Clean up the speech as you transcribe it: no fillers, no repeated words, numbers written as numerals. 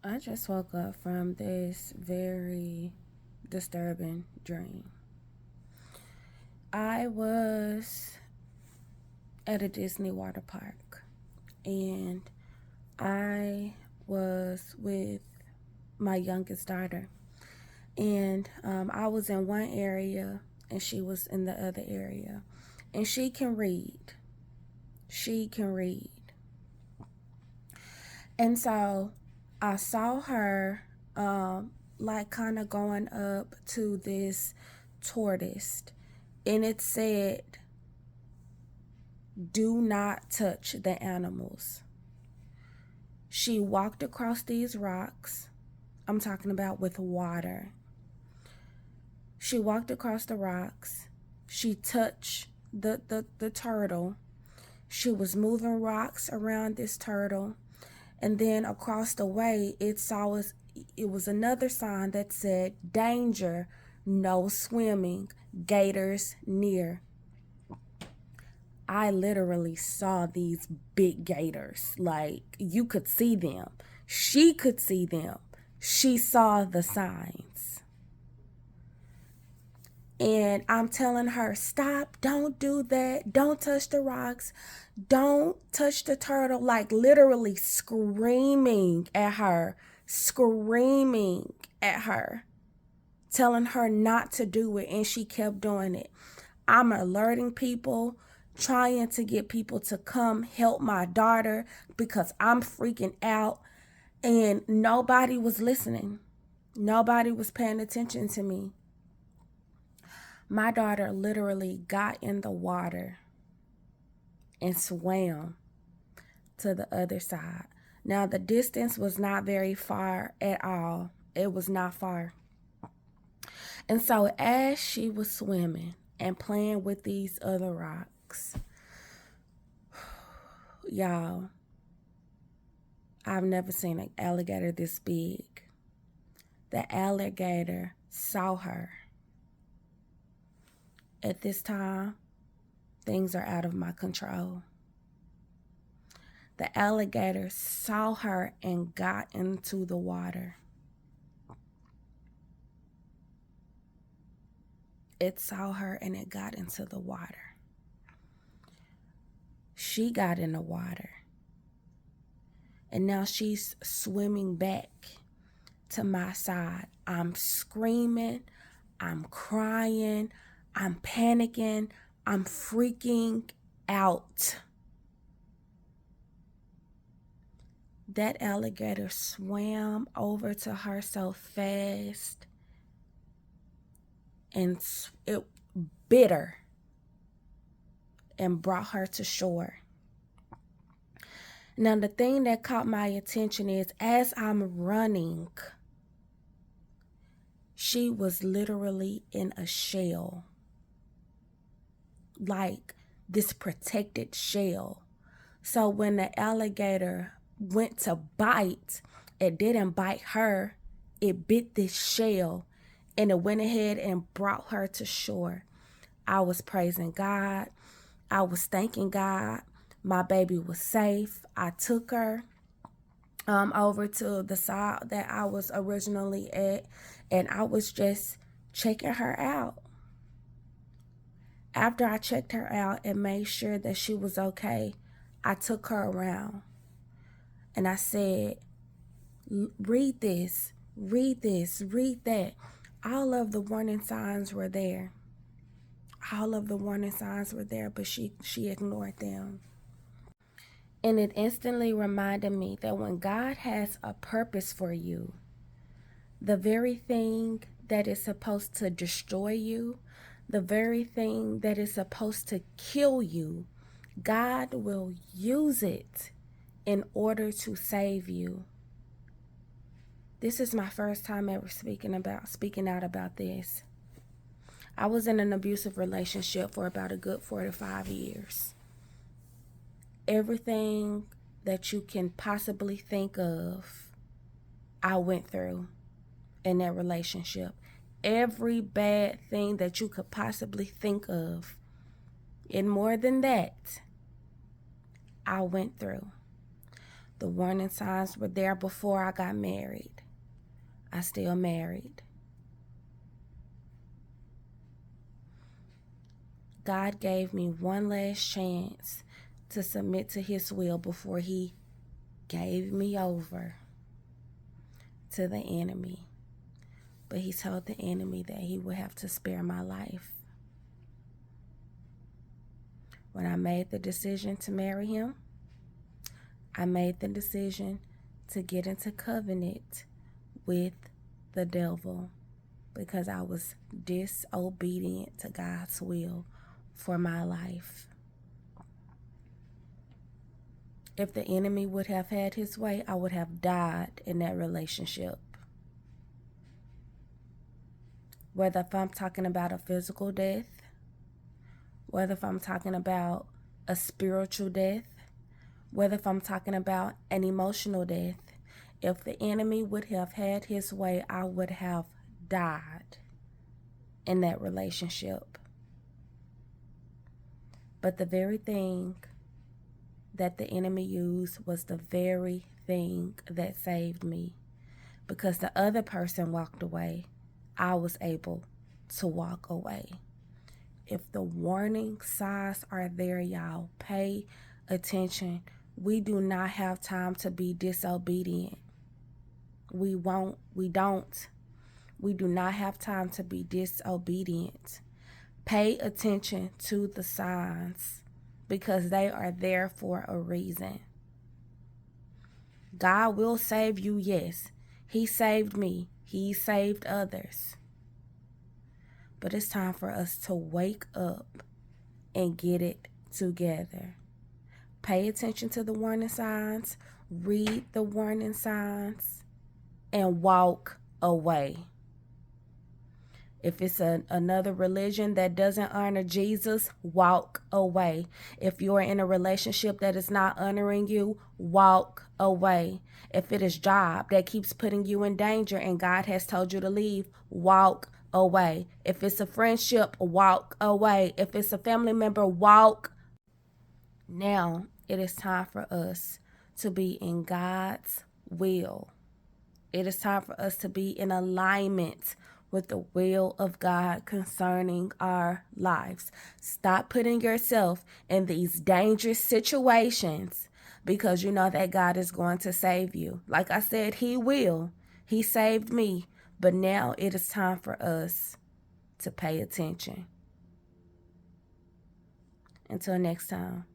I just woke up from this very disturbing dream. I was at a Disney water park and I was with my youngest daughter. And I was in one area and she was in the other area. And she can read. She can read. And so I saw her like kind of going up to this tortoise and it said, "Do not touch the animals." She walked across these rocks. I'm talking about with water. She walked across the rocks. She touched the turtle. She was moving rocks around this turtle. And then across the way, it was another sign that said, "Danger, no swimming, gators near." I literally saw these big gators. Like, you could see them. She could see them. She saw the signs. And I'm telling her, "Stop, don't do that, don't touch the rocks, don't touch the turtle," like literally screaming at her, telling her not to do it. And she kept doing it. I'm alerting people, trying to get people to come help my daughter because I'm freaking out. And nobody was listening. Nobody was paying attention to me. My daughter literally got in the water and swam to the other side. Now, the distance was not very far at all. It was not far. And so, as she was swimming and playing with these other rocks, y'all, I've never seen an alligator this big. The alligator saw her. At this time, things are out of my control. The alligator saw her and got into the water. It saw her and it got into the water. She got in the water. And now she's swimming back to my side. I'm screaming. I'm crying. I'm panicking. I'm freaking out. That alligator swam over to her so fast and it bit her and brought her to shore. Now, the thing that caught my attention is as I'm running, she was literally in a shell, like this protected shell. So when the alligator went to bite, it didn't bite her, it bit this shell and it went ahead and brought her to shore. I was praising God. I was thanking God. My baby was safe. I took her over to the side that I was originally at, and I was just checking her out. After I checked her out and made sure that she was okay, I took her around and I said, "Read this, read this, read that." All of the warning signs were there. All of the warning signs were there, but she ignored them. And it instantly reminded me that when God has a purpose for you, the very thing that is supposed to destroy you, the very thing that is supposed to kill you, God will use it in order to save you. This is my first time ever speaking out about this. I was in an abusive relationship for about a good 4 to 5 years. Everything that you can possibly think of, I went through in that relationship. Every bad thing that you could possibly think of, and more than that, I went through. The warning signs were there before I got married. I still married. God gave me one last chance to submit to his will before he gave me over to the enemy. But he told the enemy that he would have to spare my life. When I made the decision to marry him, I made the decision to get into covenant with the devil because I was disobedient to God's will for my life. If the enemy would have had his way, I would have died in that relationship. Whether if I'm talking about a physical death, whether if I'm talking about a spiritual death, whether if I'm talking about an emotional death, if the enemy would have had his way, I would have died in that relationship. But the very thing that the enemy used was the very thing that saved me. Because the other person walked away, I was able to walk away. If the warning signs are there, y'all, pay attention. We do not have time to be disobedient. We don't. We do not have time to be disobedient. Pay attention to the signs because they are there for a reason. God will save you, yes. He saved me. He saved others. But it's time for us to wake up and get it together. Pay attention to the warning signs, read the warning signs, and walk away. If it's another religion that doesn't honor Jesus, walk away. If you're in a relationship that is not honoring you, walk away. If it is a job that keeps putting you in danger and God has told you to leave, walk away. If it's a friendship, walk away. If it's a family member, walk. Now it is time for us to be in God's will. It is time for us to be in alignment with the will of God concerning our lives. Stop putting yourself in these dangerous situations because you know that God is going to save you. Like I said, he will. He saved me. But now it is time for us to pay attention. Until next time.